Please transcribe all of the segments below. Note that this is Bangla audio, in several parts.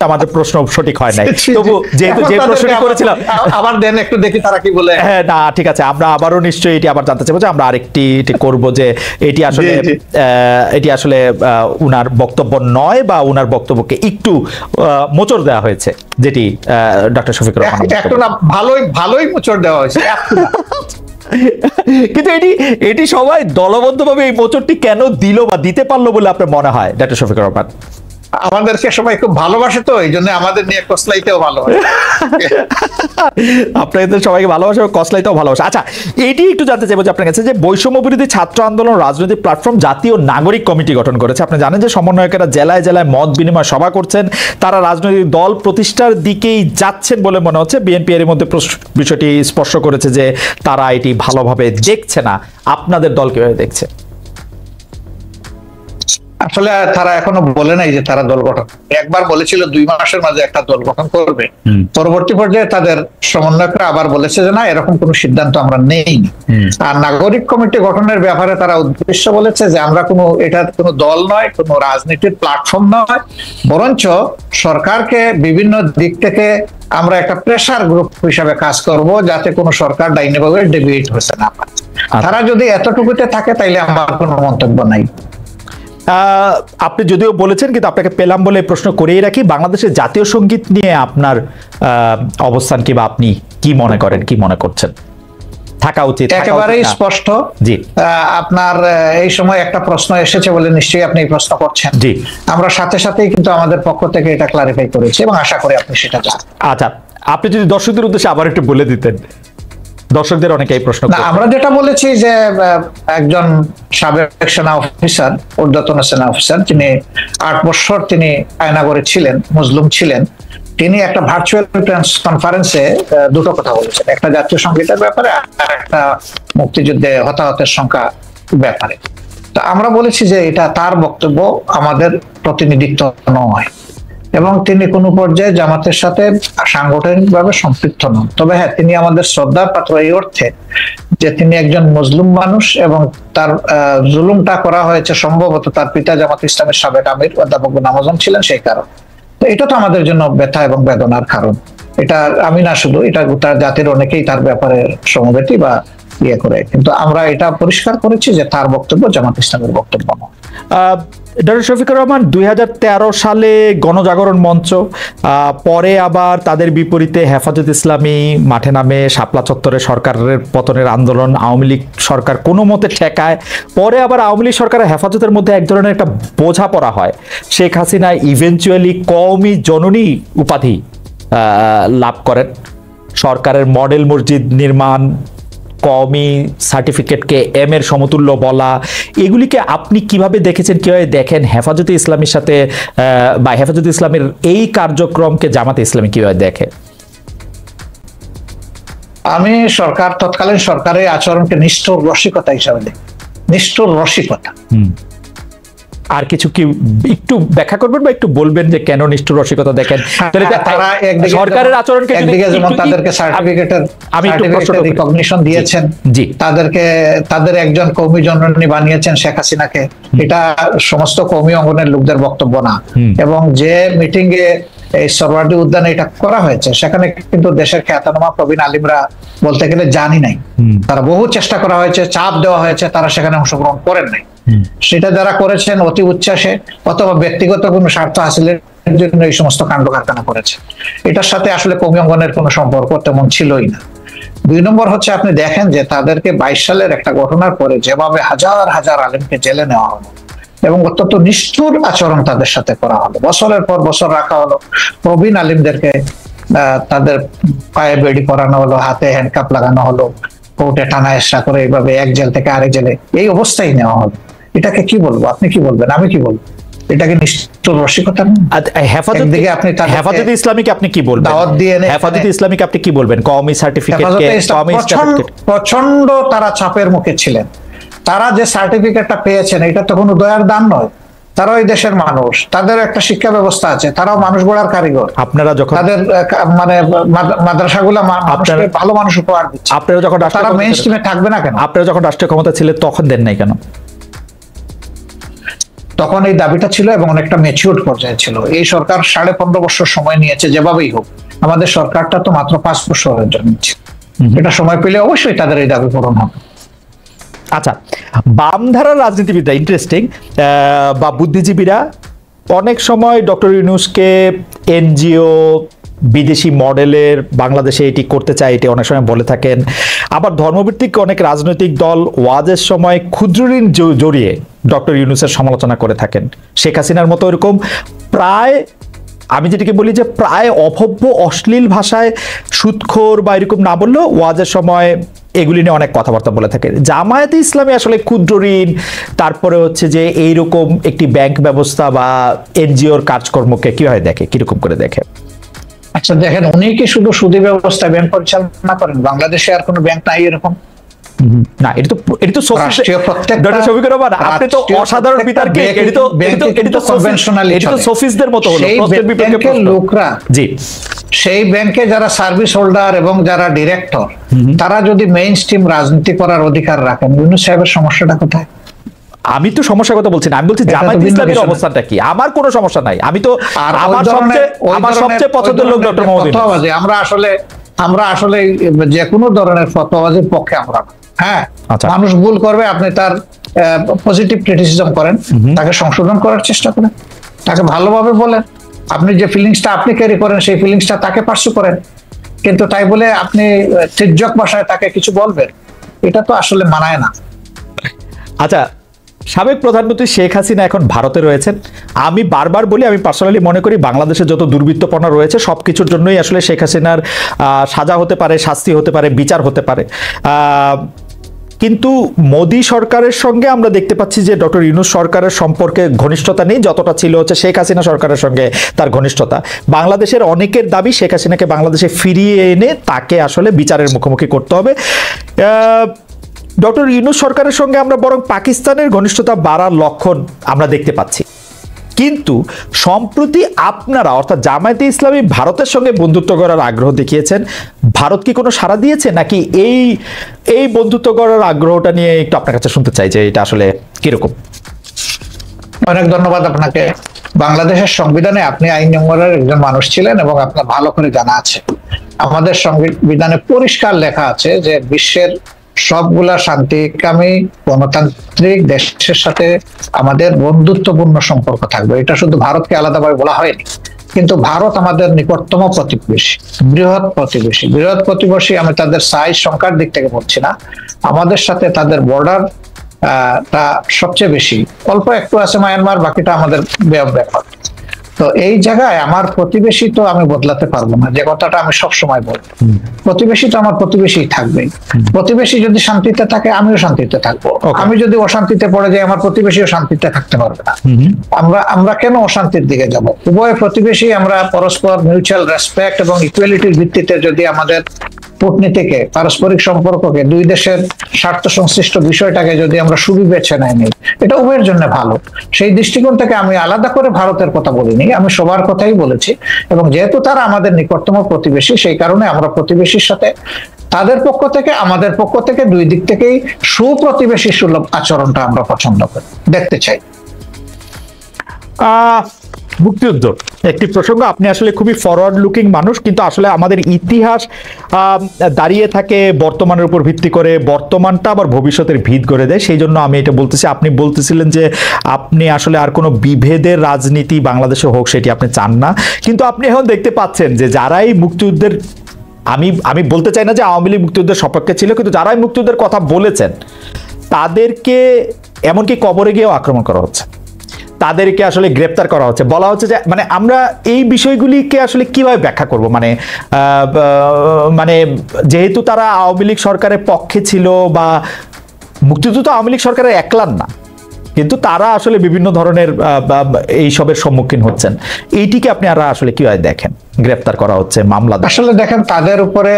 আমাদের প্রশ্ন সঠিক হয় নাই, তবু যেহেতু যে প্রশ্নটি করেছিলাম আবার দেন একটু দেখি তারা কি বলে। হ্যাঁ না ঠিক আছে, আমরা আবারও নিশ্চয়ই এটি আবার জানতে চাইবো যে আমরা আরেকটি করব যে এটি আসলে উনার বক্তব্য নয় বা উনার বক্তব্যকে একটু মোচড় দেওয়া হয়েছে, যেটি ডক্টর শফিকুর রহমান একটু না ভালোই মোচড় দেওয়া হয়েছে। কিন্তু এটি সবাই দলবদ্ধভাবে এই মোচড়টি কেন দিল বা দিতে পারলো বলে আপনার মনে হয় ডক্টর শফিকুর রহমান? আমাদেরকে সবাই খুব ভালোবাসে, তো এই জন্য আমাদের নিয়ে কসলাইতেও ভালো হয়। আপনাদের সবাইকে ভালোবাসে, কসলাইতেও ভালোবাসে। আচ্ছা, এটি একটু জানতে চাইবো যে আপনার কাছে যে বৈষম্য বিরোধী ছাত্র আন্দোলন রাজনৈতিক প্ল্যাটফর্ম জাতীয় নাগরিক কমিটি গঠন করেছে। আপনি জানেন যে সমন্বয়কেরা জেলায় জেলায় মত বিনিময় সভা করছেন, তারা রাজনৈতিক দল প্রতিষ্ঠার দিকেই যাচ্ছেন বলে মনে হচ্ছে। বিএনপি এর মধ্যে বিষয়টি স্পষ্ট করেছে যে তারা এটি ভালোভাবে দেখছে না। আপনাদের দল কিভাবে দেখছে? আসলে তারা এখনো বলে নাই যে তারা দল গঠন, একবার বলেছিল 2 মাসের মাঝে একটা দল গঠন করবে। পরবর্তী পর্যায়ে তাদের সমন্বয়করা আবার বলেছে যে না, এরকম কোনো সিদ্ধান্ত আমরা নেইনি। আর নাগরিক কমিটি গঠনের ব্যাপারে তারা উদ্দেশ্য বলেছে যে আমরা এটা কোনো দল নয়, কোনো রাজনীতির প্ল্যাটফর্ম নয়, বরঞ্চ সরকারকে বিভিন্ন দিক থেকে আমরা একটা প্রেসার গ্রুপ হিসাবে কাজ করব, যাতে কোনো সরকার ডাইনিভাবে ডিবেট হচ্ছে না পারে। তারা যদি এতটুকুতে থাকে তাইলে আমার কোনো মন্তব্য নাই। আপনি যদিও বলেছেন, কিন্তু আপনাকে পেলাম বলে প্রশ্ন করেই রাখি, বাংলাদেশের জাতীয় সঙ্গীত নিয়ে আপনার অবস্থান কি, বা আপনি কি মনে করেন, কি মনে করছেন থাকা উচিত? একেবারেই স্পষ্ট। জি, আপনার এই সময় একটা প্রশ্ন এসেছে বলে নিশ্চয়ই আপনি এই প্রশ্ন করছেন। জি, আমরা সাথে সাথেই কিন্তু আমাদের পক্ষ থেকে এটা ক্লারিফাই করেছি এবং আশা করি আপনি সেটা জানেন। আচ্ছা, আপনি যদি দর্শকদের উদ্দেশ্যে আবার একটু বলে দিতেন, দর্শকদের অনেকেই প্রশ্ন। আমরা যেটা বলেছি যে একজন সাবেক সেনা অফিসার, ঊর্ধ্বতন সেনা অফিসার, তিনি 8 বছর তিনি আয়নাগরে ছিলেন, মজলুম ছিলেন। তিনি একটা ভার্চুয়াল কনফারেন্সে দুটো কথা বলেছেন, একটা জাতীয় সংগীতের ব্যাপারে আর একটা মুক্তিযুদ্ধে হতাহতের সংখ্যা ব্যাপারে। তো আমরা বলেছি যে এটা তার বক্তব্য, আমাদের প্রতিনিধিত্ব নয়, এবং তিনি কোনো পর্যায়ে জামাতের সাথে সাংগঠনিকভাবে সম্পৃক্ত নন। তবে হ্যাঁ, তিনি আমাদের শ্রদ্ধার পাত্র এই অর্থে যে তিনি একজন মুসলিম মানুষ এবং তার জুলুমটা করা হয়েছে সম্ভবত তার পিতা জামাত ইসলামের সাবেক আমির অধ্যাপক গোলাম আজম ছিলেন সেই কারণ। তো এটা তো আমাদের জন্য ব্যথা এবং বেদনার কারণ। এটা আমি না, শুধু এটা গোটা জাতির অনেকেই তার ব্যাপারে সমবেতি বা করে, কিন্তু আমরা এটা পরিষ্কার করেছি যে তার বক্তব্য জামাত ইসলামের বক্তব্য নয়। ডক্টর শফিকুর রহমান, 2013 সালে গণজাগরণ মঞ্চ, পরে আবার তাদের বিপরীতে হেফাজত ইসলামী মাঠে নামে শাপলা চত্বরে সরকারের পতনের আন্দোলন, আওয়ামী লীগ সরকার কোনো মতে ঠেকায়। পরে আবার আওয়ামী লীগ সরকারের হেফাজতের মধ্যে এক ধরনের একটা বোঝাপড়া হয়, শেখ হাসিনা ইভেনচুয়ালি কওমি জননী উপাধি লাভ করেন। সরকারের মডেল মসজিদ নির্মাণ, কওমি সার্টিফিকেটকে এম এর সমতুল্য বলা, এগুলিকে আপনি কিভাবে দেখেছেন, কিভাবে দেখেন হেফাজতে ইসলামীর সাথে বা হেফাজতে ইসলামের এই কার্যক্রমকে জামাতে ইসলামী কিভাবে দেখে? আমি তৎকালীন সরকারের আচরণকে নিষ্ঠুর রসিকতা হিসাবে দেখি, নিষ্ঠুর রসিকতা। আর কিছু কি একটু ব্যাখ্যা করবেন বা একটু বলবেন যে কেন নিষ্ঠুর রসিকতা দেখেন? সরকারের আচরণকে একদিকে যেমন তাদেরকে সার্টিফিকেটের রিকগনিশন দিয়েছেন, তাদের একজন কওমি জননী বানিয়েছেন শেখ হাসিনাকে, এটা সমস্ত কওমি অঙ্গনের লোকদের বক্তব্য না। এবং যে মিটিং এ এই সরওয়ার্দী উদ্যানে এটা করা হয়েছে, সেখানে কিন্তু দেশের খ্যাতনামা প্রবীণ আলিমরা বলতে গেলে জানি নাই। তারা বহু চেষ্টা করা হয়েছে, চাপ দেওয়া হয়েছে, তারা সেখানে অংশগ্রহণ করেন নাই। সেটা যারা করেছেন অতি উচ্ছ্বাসে অথবা ব্যক্তিগত কোনো স্বার্থ হাসিলের জন্য এই সমস্ত কাণ্ড কারখানা করেছে। এটার সাথে আসলে কওমি অঙ্গনের কোনো সম্পর্ক তেমন ছিলই না। 2 নম্বর হচ্ছে, আপনি দেখেন যে তাদেরকে 22 সালের একটা ঘটনার পরে যেভাবে হাজার হাজার আলেমকে জেলে নেওয়া হলো এবং অত্যন্ত নিষ্ঠুর আচরণ তাদের সাথে করা হলো, বছরের পর বছর রাখা হলো, প্রবীণ আলিমদেরকে তাদের পায়ে বেড়ি পরানো হলো, হাতে হ্যান্ডকাপ লাগানো হলো, কোর্টে টানা এসা করে এইভাবে এক জেল থেকে আরেক জেলে এই অবস্থায় নেওয়া হলো। এটাকে কি বলবো, আপনি কি বলবেন, আমি কি বলবো? এটাকে নিষ্ঠুর রসিকতা না? হেফাজতে ইসলামীকে আপনি কি বলবেন? দাওয়াত দিয়ে হেফাজতে ইসলামীকে আপনি কি বলবেন? কওমি সার্টিফিকেটকে প্রচন্ড তারা চাপের মুখে ছিলেন। তারা যে সার্টিফিকেটটা পেয়েছেন এটা তো কোনো দয়ার দান নয়। তারা ওই দেশের মানুষ, তাদের একটা শিক্ষা ব্যবস্থা আছে, তারাও মানুষ গড়ার কারিগর। আপনারা যখন তাদের মানে মাদ্রাসাগুলো মানুষকে ভালো মানুষ উপহার দিচ্ছে, আপনারা যখন তারা মেইন স্ট্রিমে থাকবে না কেন? আপনারা যখন রাষ্ট্রীয় ক্ষমতা ছিলেন তখন দেন নাই কেন? তখন এই দাবিটা ছিল এবং অনেকটা ম্যাচিউরড পর্যায়ে ছিল। এই সরকার 15.5 বছর সময় নিয়েছে, যেভাবেই হোক। আমাদের সরকারটা তো মাত্র 5 বছরের জন্য, এটা সময় পেলে অবশ্যই তাদের এই দাবি পূরণ হবে। আচ্ছা, বামধারার রাজনীতিবিদরা ইন্টারেস্টিং বা বুদ্ধিজীবীরা অনেক সময় ডক্টর ইউনূসকে এনজিও বিদেশি মডেলের বাংলাদেশে এটি করতে চায় এটি অনেক সময় বলে থাকেন। আবার ধর্মভিত্তিক অনেক রাজনৈতিক দল ওয়াজের সময় ক্ষুদ্র ঋণ জড়িয়ে ডক্টর ইউনূসের সমালোচনা করে থাকেন। শেখ হাসিনার মতো এরকম প্রায়, আমি যেটাকে বলি যে প্রায় অভব্য অশ্লীল ভাষায় সুদখোর বা এরকম না বললেও ওয়াজের সময় এগুলি নিয়ে অনেক কথাবার্তা বলে থাকে। জামায়াতে ইসলামী আসলে ক্ষুদ্র ঋণ, তারপরে হচ্ছে যে এইরকম একটি ব্যাংক ব্যবস্থা বা এনজিওর কাজকর্মকে কিভাবে দেখে, কিরকম করে দেখে? আচ্ছা দেখেন, উনি কি শুধু সুদী ব্যবস্থা ব্যাংক পরিচালনা করেন? বাংলাদেশে আর কোনো ব্যাংক নাই এরকম? না, এটা তো আপনি তো অসাধারণ বিতর্কে, এটা তো সোফিস্টদের মতো হলো। লোকরা, জি, সেই ব্যাংকে যারা সার্ভিস হোল্ডার এবং যারা ডিরেক্টর, তারা যদি মেইন স্ট্রিম রাজনীতি করার অধিকার রাখেন, ইউনূস সাহেবের সমস্যাটা কোথায়? আমি তো সমস্যার কথা বলছি না, আমি বলছি জামায়াত ইসলামীর অবস্থানটা কি। আমার কোনো সমস্যা নাই, আমি তো আমার সবচেয়ে পছন্দের লোক ডক্টর মোহাম্মদ ইউনূস। আমরা আসলে যে কোনো ধরনের ফতোয়াবাজির পক্ষে আমরা, হ্যাঁ, মানুষ ভুল করবে, আপনি তার পজিটিভ ক্রিটিসিজম করেন, তাকে সংশোধন করার চেষ্টা করেন, তাকে ভালোভাবে বলেন, আপনি যে ফিলিংসটা আপনি ক্যারি করেন সেই ফিলিংসটা তাকে পার্সু করেন। কিন্তু তাই বলে আপনি তির্যক ভাষায় তাকে কিছু বলবেন, এটা তো আসলে মানায় না। আচ্ছা, সাবেক প্রধানমন্ত্রী শেখ হাসিনা এখন ভারতে রয়েছেন। আমি বারবার বলি, আমি পার্সোনালি মনে করি বাংলাদেশে যত দুর্বৃত্তপনা রয়েছে সবকিছুর জন্যই আসলে শেখ হাসিনার সাজা হতে পারে, শাস্তি হতে পারে, বিচার হতে পারে। কিন্তু মোদী সরকারের সঙ্গে আমরা দেখতে পাচ্ছি যে ডক্টর ইউনূস সরকারের সম্পর্কে ঘনিষ্ঠতা নেই, যতটা ছিল হচ্ছে শেখ হাসিনা সরকারের সঙ্গে তার ঘনিষ্ঠতা। বাংলাদেশের অনেকের দাবি শেখ হাসিনাকে বাংলাদেশে ফিরিয়ে এনে তাকে আসলে বিচারের মুখোমুখি করতে হবে। ডক্টর ইউনূস সরকারের সঙ্গে আমরা বরং পাকিস্তানের ঘনিষ্ঠতা বাড়ার লক্ষণ আমরা দেখতে পাচ্ছি। কিন্তু সম্প্রতি আপনারা অর্থাৎ জামায়াতে ইসলামী ভারতের সঙ্গে বন্ধুত্ব করার আগ্রহ দেখিয়েছেন। ভারত কি কোনো সাড়া দিয়েছে, নাকি এই বন্ধুত্ব করার আগ্রহটা নিয়ে একটু আপনার কাছে শুনতে চাই যে এটা আসলে কিরকম? অনেক ধন্যবাদ আপনাকে। বাংলাদেশের সংবিধানে আপনি আইন জঙ্গলের একজন মানুষ ছিলেন এবং আপনার ভালো করে জানা আছে, আমাদের সংবিধানে পরিষ্কার লেখা আছে যে বিশ্বের সবগুলা শান্তিকামী গণতান্ত্রিক দেশের সাথে আমাদের বন্ধুত্বপূর্ণ সম্পর্ক থাকবে। এটা শুধু ভারতকে আলাদাভাবে বলা হয়নি, কিন্তু ভারত আমাদের নিকটতম প্রতিবেশী, বৃহৎ প্রতিবেশী। আমি তাদের সাইজ সংখ্যার দিক থেকে বলছি না, আমাদের সাথে তাদের বর্ডার তা সবচেয়ে বেশি। অল্প একটু আছে মায়ানমার, বাকিটা আমাদের ব্যাপার। তো এই জায়গায় আমার প্রতিবেশী তো আমি বদলাতে পারবো না, যে কথাটা আমি সবসময় বলবো, প্রতিবেশী তো আমার প্রতিবেশী থাকবেই। প্রতিবেশী যদি শান্তিতে থাকে আমিও শান্তিতে থাকবো, আমি যদি অশান্তিতে পড়ে যাই আমার প্রতিবেশীও শান্তিতে থাকতে পারবে না। আমরা কেন অশান্তির দিকে যাব? উভয় প্রতিবেশী আমরা পরস্পর মিউচুয়াল রেসপেক্ট এবং ইকুয়ালিটির ভিত্তিতে যদি আমাদের কূটনীতিকে, পারস্পরিক সম্পর্ককে, দুই দেশের স্বার্থ সংশ্লিষ্ট বিষয়টাকে যদি আমরা সুবিবেচনায় নিই, এটা উভয়ের জন্য ভালো। সেই দৃষ্টিকোণ থেকে আমি আলাদা করে ভারতের কথা বলিনি, আমি সবার কথাই বলেছি। এবং যেহেতু তারা আমাদের নিকটতম প্রতিবেশী, সেই কারণে আমরা প্রতিবেশীর সাথে তাদের পক্ষ থেকে আমাদের পক্ষ থেকে দুই দিক থেকেই সুপ্রতিবেশী সুলভ আচরণটা আমরা পছন্দ করি, দেখতে চাই। মুক্তিযুদ্ধ একটি প্রসঙ্গ, আপনি আসলে খুবই ফরওয়ার্ড লুকিং মানুষ, কিন্তু আসলে আমাদের ইতিহাস দাঁড়িয়ে থাকে বর্তমানের উপর ভিত্তি করে, বর্তমানটা আবার ভবিষ্যতের ভিত করে দেয়। সেই জন্য আমি এটা বলতেছি। আপনি বলতেছিলেন যে আপনি আসলে আর কোনো বিভেদের রাজনীতি বাংলাদেশে হোক সেটি আপনি চান না, কিন্তু আপনি এখন দেখতে পাচ্ছেন যে যারাই মুক্তিযুদ্ধের, আমি বলতে চাই না যে আওয়ামী লীগ মুক্তিযুদ্ধের সপক্ষে ছিল, কিন্তু যারাই মুক্তিযুদ্ধের কথা বলেছেন তাদেরকে এমনকি কবরে গিয়েও আক্রমণ করা হচ্ছে, তাদেরকে আসলে গ্রেপ্তার করা হচ্ছে। বলা হচ্ছে যে মানে আমরা এই বিষয়গুলিকে আসলে কিভাবে ব্যাখ্যা করব? মানে যেহেতু তারা আওয়ামী লীগ সরকারের পক্ষে ছিল, বা মুক্তিযুদ্ধ তো আওয়ামী লীগ সরকারের একলার না, কিন্তু তারা আসলে বিভিন্ন ধরনের এইসবের সম্মুখীন হচ্ছেন। এইটিকে আপনি আর আসলে কিভাবে দেখেন? গ্রেপ্তার করা হচ্ছে, মামলা। আসলে দেখেন, তাদের উপরে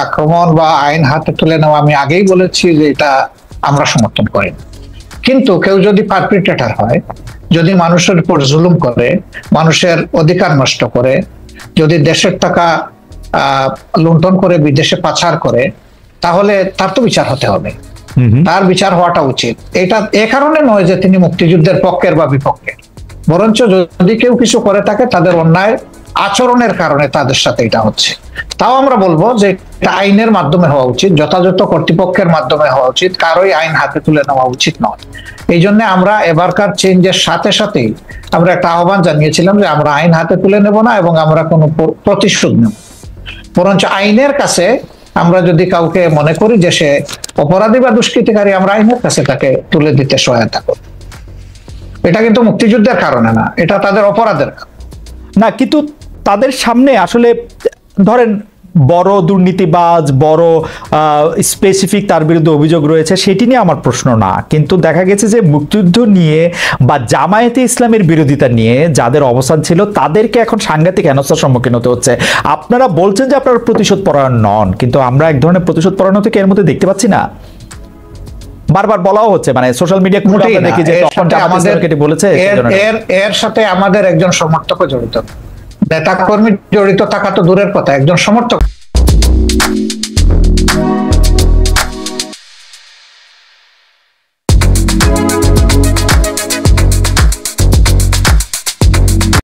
আক্রমণ বা আইন হাতে তুলে নেওয়া, আমি আগেই বলেছি যে এটা আমরা সমর্থন করি। কিন্তু কেউ যদি পারপিট্রেটর হয়, যদি মানুষের উপর জুলুম করে, মানুষের অধিকার নষ্ট করে, যদি দেশের টাকা লুণ্ঠন করে বিদেশে পাচার করে, তাহলে তার তো বিচার হতে হবে। তার বিচার হওয়াটা উচিত। এটা এ কারণে নয় যে তিনি মুক্তিযুদ্ধের পক্ষের বা বিপক্ষের, বরঞ্চ যদি কেউ কিছু করে থাকে তাদের অন্যায় আচরণের কারণে তাদের সাথে এটা হচ্ছে। তাও আমরা বলবো যে এটা আইনের মাধ্যমে হওয়া উচিত, যথাযথ কর্তৃপক্ষের মাধ্যমে হওয়া উচিত, কারোই আইন হাতে তুলে নেওয়া উচিত নয়। এই জন্য আমরা এবারকার চেঞ্জের সাথে সাথেই আমরা একটা আহ্বান জানিয়েছিলাম যে আমরা আইন হাতে তুলে নেব না এবং আমরা কোনো প্রতিশোধ নেব, বরঞ্চ আইনের কাছে আমরা যদি কাউকে মনে করি যে সে অপরাধী বা দুষ্কৃতিকারী, আমরা আইনের কাছে তাকে তুলে দিতে সহায়তা করব। এটা কিন্তু মুক্তিযুদ্ধের কারণে না, এটা তাদের অপরাধের কারণে না। কিন্তু তাদের সামনে আসলে ধরেন বড় দুর্নীতিবাজ, বড় স্পেসিফিক তার বিরুদ্ধে অভিযোগ রয়েছে, সেটি নিয়ে আমার প্রশ্ন না। কিন্তু দেখা গেছে যে মুক্তিযুদ্ধ নিয়ে বা জামায়াতে ইসলামের বিরোধিতা নিয়ে যাদের অবস্থান ছিল তাদেরকে এখন সাংঘাতিক হেনস্থার সম্মুখীন হতে হচ্ছে। আপনারা বলছেন যে আপনারা প্রতিশোধ পরায়ণ নন, কিন্তু আমরা এক ধরনের প্রতিশোধ পরায়ণতাকে এর মধ্যে দেখতে পাচ্ছি না। বারবার বলাও হচ্ছে, মানে সোশ্যাল মিডিয়া দেখি যে তখন আমাদের বলেছে এর সাথে আমাদের একজন সমর্থক জড়িত, নেতা কর্মী জড়িত থাকা তো দূরের কথা, একজন সমর্থক